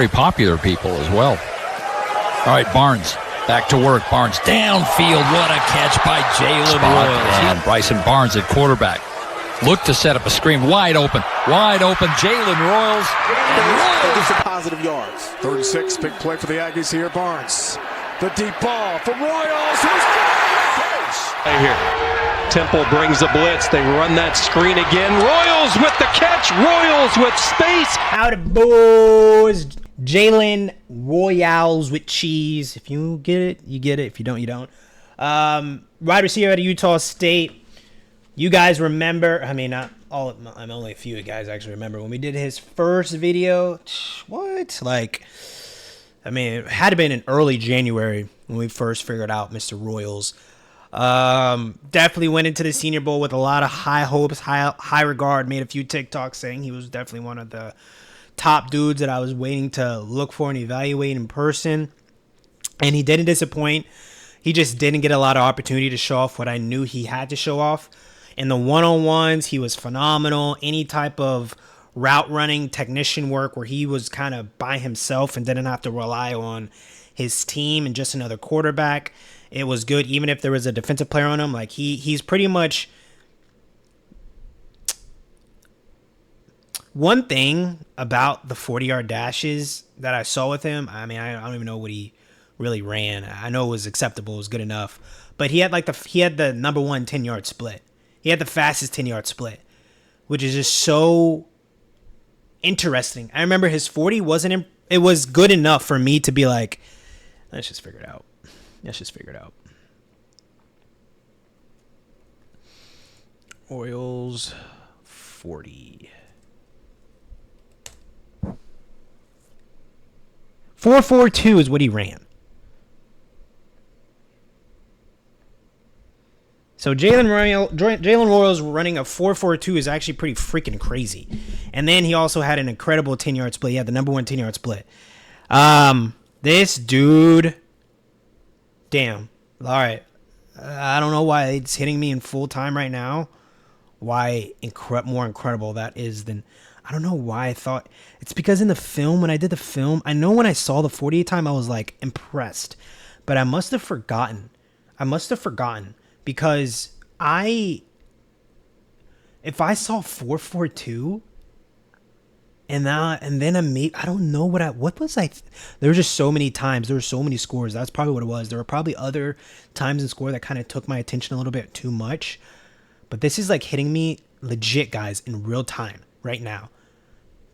very popular people as well. All right, Barnes back to work. Barnes downfield. What a catch by Jalen Royals. And Bryson Barnes at quarterback. Look to set up a screen. Wide open. Jalen Royals. Get some positive yards. 3rd and 6. Big play for the Aggies here. Barnes. The deep ball from Royals. Who's right here. Temple brings the blitz. They run that screen again. Royals with the catch. Royals with space. Howdy, boys. Jalen Royals with cheese. If you get it, you get it. If you don't, you don't. Wide receiver out of Utah State. You guys remember, I mean, not all, I'm only a few of you guys actually remember when we did his first video. What? Like, I mean, it had to be in early January when we first figured out Mr. Royals. Definitely went into the Senior Bowl with a lot of high hopes, high regard. Made a few TikToks saying he was definitely one of the top dudes that I was waiting to look for and evaluate in person. And he didn't disappoint. He just didn't get a lot of opportunity to show off what I knew he had to show off. In the one-on-ones, he was phenomenal. Any type of route running, technician work where he was kind of by himself and didn't have to rely on his team and just another quarterback, it was good. Even if there was a defensive player on him, like he's pretty much... One thing about the 40-yard dashes that I saw with him, I mean, I don't even know what he really ran. I know it was acceptable. It was good enough. But he had the number one 10-yard split. He had the fastest 10-yard split, which is just so interesting. I remember his 40 it was good enough for me to be like, let's just figure it out. Orioles 40. 4.42 is what he ran. So Jalen Royals running a 4.42 is actually pretty freaking crazy. And then he also had an incredible 10-yard split. He had the number one 10-yard split. This dude, damn. All right. I don't know why it's hitting me in full time right now. Why more incredible that is than... I don't know why I thought... It's because in the film, when I did the film, I know when I saw the 48 time, I was like impressed. But I must have forgotten. Because if I saw 4.42 and then I don't know what was I, there were just so many times, there were so many scores. That's probably what it was. There were probably other times in score that kind of took my attention a little bit too much. But this is like hitting me legit, guys, in real time right now.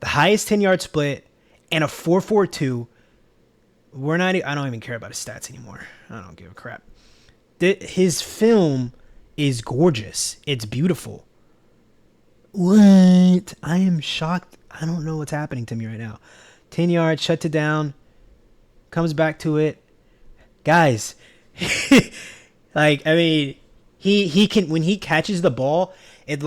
The highest 10-yard split and a 4.42. I don't even care about his stats anymore. I don't give a crap. His film is gorgeous. It's beautiful. What? I am shocked. I don't know what's happening to me right now. 10 yards, shuts it down, comes back to it. Guys, like, I mean, he can, when he catches the ball, it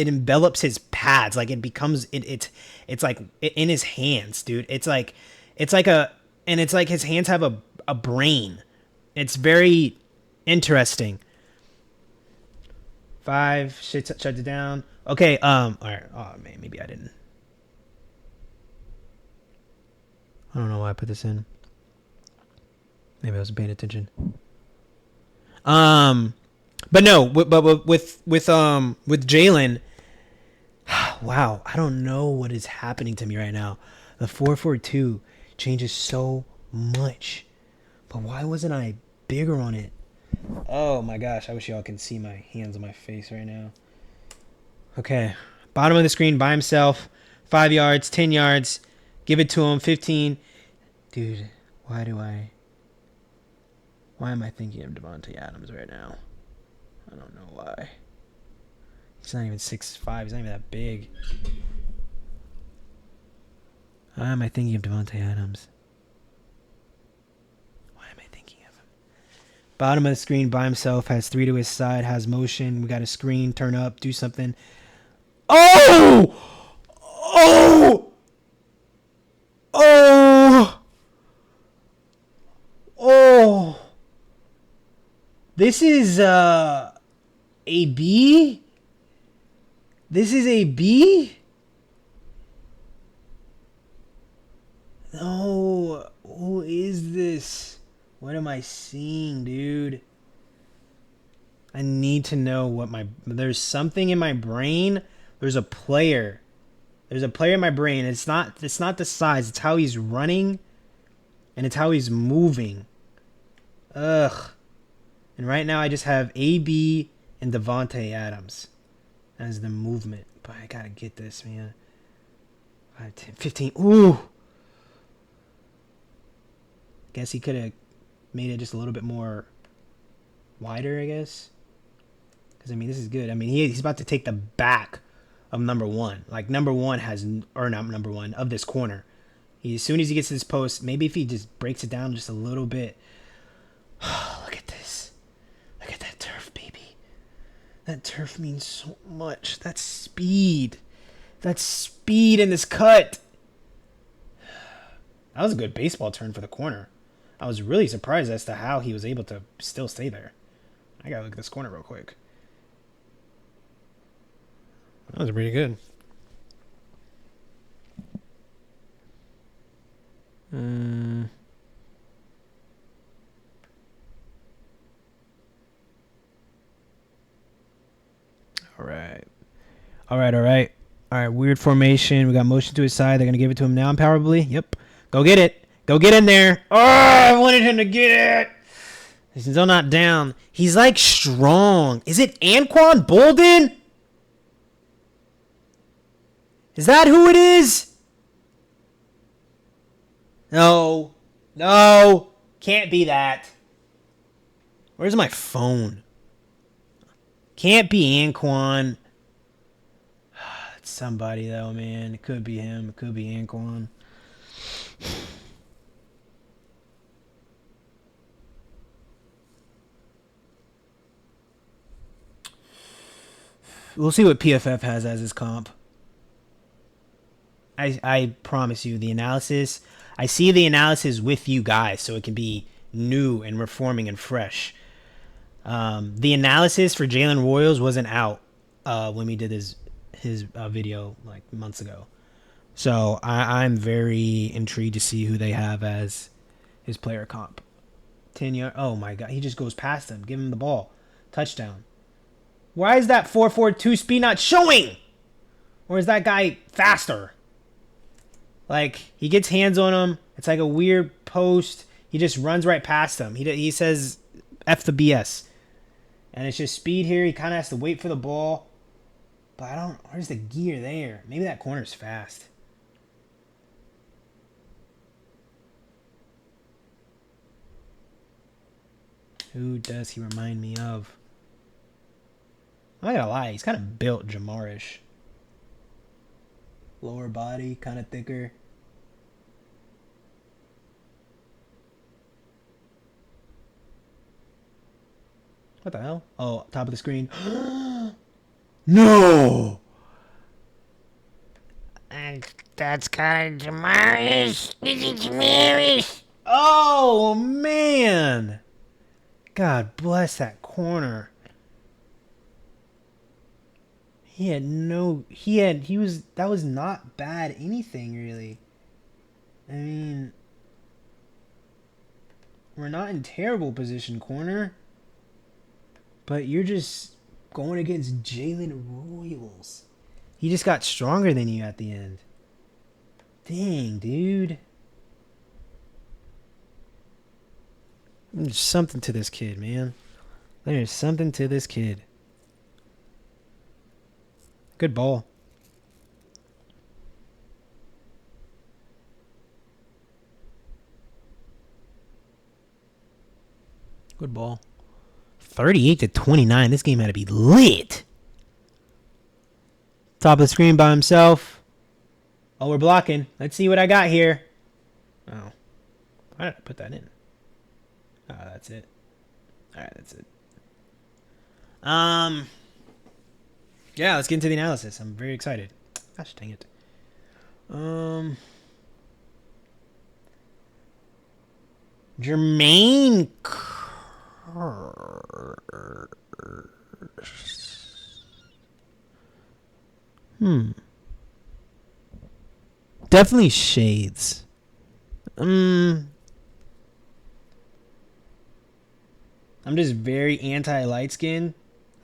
envelops his pads. Like, it becomes, it's like in his hands, dude. It's like his hands have a brain. It's very interesting. 5, shut it down. Okay, all right. Oh man, maybe I didn't. I don't know why I put this in. Maybe I wasn't paying attention. But no, but with Jalen, wow, I don't know what is happening to me right now. The 4.42 changes so much. But why wasn't I bigger on it? Oh my gosh, I wish y'all can see my hands on my face right now. Okay, bottom of the screen by himself, 5 yards, 10 yards, give it to him, 15. Dude, why am I thinking of Devontae Adams right now? I don't know why. He's not even 6'5", he's not even that big. Why am I thinking of Devontae Adams? Bottom of the screen by himself, has 3 to his side, has motion. We got a screen, turn up, do something. Oh! Oh! Oh! Oh! This is a B? This is a B? No. Who is this? What am I seeing, dude? I need to know what there's something in my brain. There's a player. There's a player in my brain. It's not the size. It's how he's running. And it's how he's moving. Ugh. And right now I just have AB and Devontae Adams as the movement. But I gotta get this, man. 5, 10, 15. Ooh. Guess he could have made it just a little bit more wider, I guess. Because, I mean, this is good. I mean, he's about to take the back of number one. Like, number one or not number one, of this corner. As soon as he gets to this post, maybe if he just breaks it down just a little bit. Look at this. Look at that turf, baby. That turf means so much. That's speed. That's speed in this cut. That was a good baseball turn for the corner. I was really surprised as to how he was able to still stay there. I gotta look at this corner real quick. That was pretty good. All right, weird formation. We got motion to his side. They're going to give it to him now, probably. Yep. Go get it. Go get in there. Oh, I wanted him to get it. He's still not down. He's like strong. Is it Anquan Bolden? Is that who it is? No. No. Can't be that. Where's my phone? Can't be Anquan. It's somebody, though, man. It could be him. It could be Anquan. We'll see what PFF has as his comp. I promise you, the analysis... I see the analysis with you guys, so it can be new and reforming and fresh. The analysis for Jalen Royals wasn't out when we did his video like months ago. So I'm very intrigued to see who they have as his player comp. 10 yard. Oh my God, he just goes past him. Give him the ball. Touchdown. Why is that 4.42 speed not showing? Or is that guy faster? Like, he gets hands on him. It's like a weird post. He just runs right past him. He says, F the BS. And it's just speed here. He kind of has to wait for the ball. But where's the gear there? Maybe that corner's fast. Who does he remind me of? I'm not gonna lie. He's kind of built Jamar-ish. Lower body, kind of thicker. What the hell? Oh, top of the screen. No! And that's kind of Jamarish. This is Jamarish. Oh, man! God bless that corner. That was not bad anything, really. I mean, we're not in terrible position, corner. But you're just going against Jalen Royals. He just got stronger than you at the end. Dang, dude. There's something to this kid, man. There's something to this kid. Good ball. Good ball. 38-29. This game had to be lit. Top of the screen by himself. Oh, we're blocking. Let's see what I got here. Oh. Why did I put that in? Oh, that's it. Alright, that's it. Yeah, let's get into the analysis. I'm very excited. Gosh dang it. Jermaine Definitely shades. I'm just very anti-light skin.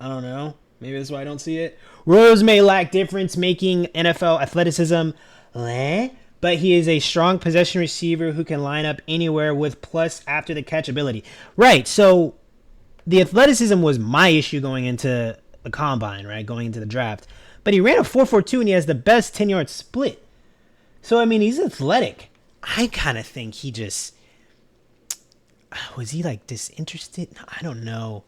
I don't know. Maybe that's why I don't see it. Royals may lack difference-making NFL athleticism, but he is a strong possession receiver who can line up anywhere with plus after the catch ability. Right, so the athleticism was my issue going into the combine, right, going into the draft. But he ran a 4.42 and he has the best 10-yard split. So, I mean, he's athletic. I kind of think he just... Was he, like, disinterested? I don't know.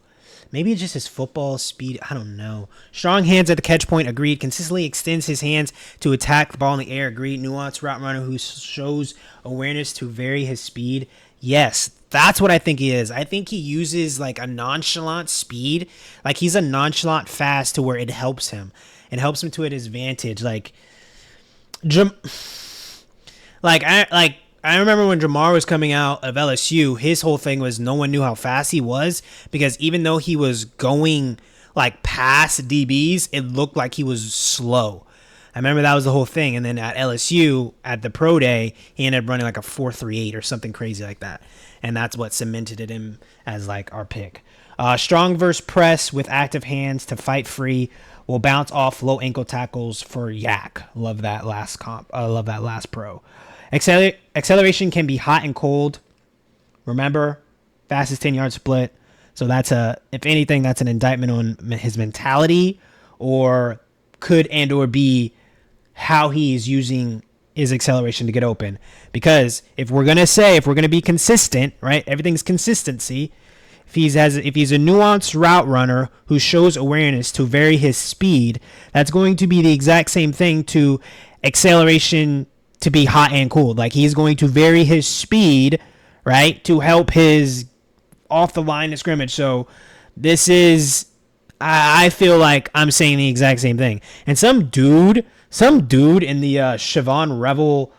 Maybe it's just his football speed. I don't know. Strong hands at the catch point. Agreed. Consistently extends his hands to attack the ball in the air. Agreed. Nuanced route runner who shows awareness to vary his speed. Yes, that's what I think he is. I think he uses, like, a nonchalant speed. Like, he's a nonchalant fast to where it helps him. It helps him to his advantage. I remember when Jamar was coming out of LSU, his whole thing was no one knew how fast he was because even though he was going like past DBs, it looked like he was slow. I remember that was the whole thing. And then at LSU, at the pro day, he ended up running like a 4.38 or something crazy like that. And that's what cemented him as like our pick. Strong versus press with active hands to fight free. Will bounce off low ankle tackles for yak. Love that last comp. Love that last pro. Acceleration can be hot and cold. Remember, fastest 10-yard split. So that's if anything, that's an indictment on his mentality, or could and or be how he's using his acceleration to get open. Because if we're gonna be consistent, right? Everything's consistency. If he's a nuanced route runner who shows awareness to vary his speed, that's going to be the exact same thing to acceleration to be hot and cold. Like he's going to vary his speed, right, to help his off the line of scrimmage. So this is, I feel like I'm saying the exact same thing. And some dude in the Siobhan Revel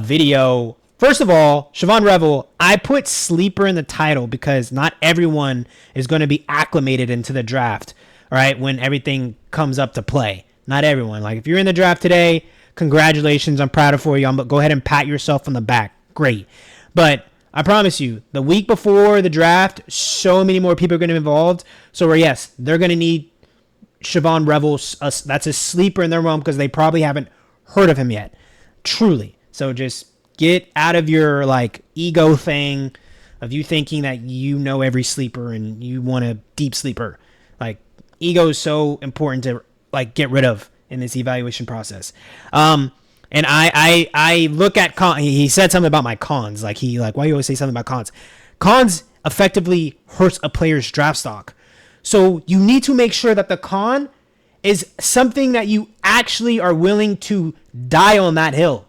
video. First of all, Siobhan Revel, I put sleeper in the title because not everyone is going to be acclimated into the draft, right, when everything comes up to play. Not everyone. Like, if you're in the draft today, congratulations. I'm proud of you. Go ahead and pat yourself on the back. Great. But I promise you, the week before the draft, so many more people are going to be involved. So, yes, they're going to need Siobhan Revel. That's a sleeper in their realm because they probably haven't heard of him yet. Truly. So, just get out of your like ego thing of you thinking that you know every sleeper and you want a deep sleeper. Like ego is so important to like get rid of in this evaluation process. And I look at he said something about my cons. Like why you always say something about cons? Cons effectively hurts a player's draft stock. So you need to make sure that the con is something that you actually are willing to die on that hill.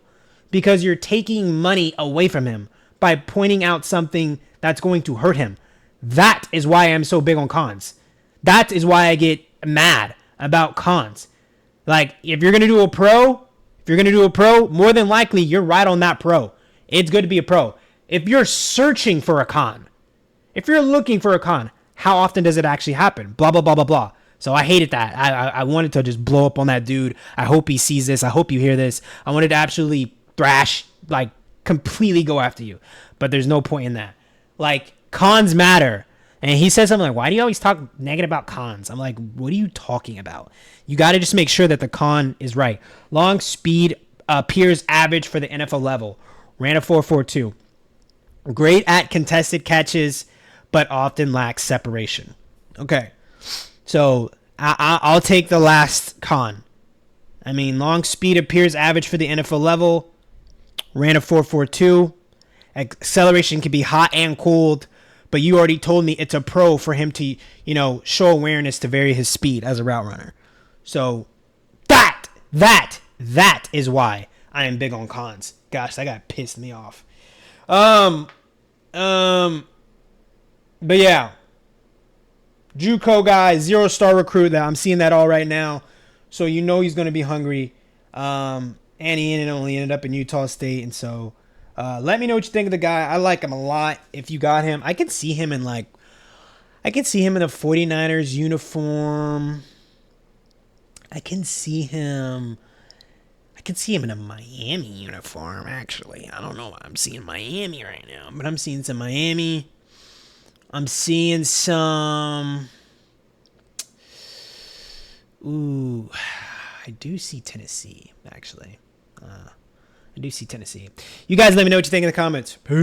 Because you're taking money away from him by pointing out something that's going to hurt him. That is why I'm so big on cons. That is why I get mad about cons. Like, if you're going to do a pro, more than likely you're right on that pro. It's good to be a pro. If you're searching for a con, if you're looking for a con, how often does it actually happen? Blah, blah, blah, blah, blah. So I hated that. I wanted to just blow up on that dude. I hope he sees this. I hope you hear this. I wanted to absolutely thrash, like completely go after you, but there's no point in that. Like, cons matter. And he said something like, why do you always talk negative about cons? I'm like, what are you talking about? You got to just make sure that the con is right. Long speed appears average for the NFL level. Ran a 4.42. Great at contested catches, but often lacks separation. Okay, so I'll take the last con. I mean, long speed appears average for the NFL level. Ran a 4.42. Acceleration can be hot and cold, but you already told me it's a pro for him to, show awareness to vary his speed as a route runner. So that is why I am big on cons. Gosh, that guy pissed me off. But yeah, JUCO guy, 0-star recruit. That I'm seeing that all right now. So he's going to be hungry. And he only ended up in Utah State. And so let me know what you think of the guy. I like him a lot. If you got him, I could see him in a 49ers uniform. I can see him I could see him in a Miami uniform, actually. I don't know why I'm seeing Miami right now, but I'm seeing some Miami. I'm seeing some... Ooh, I do see Tennessee, actually. I do see Tennessee. You guys let me know what you think in the comments. Peace.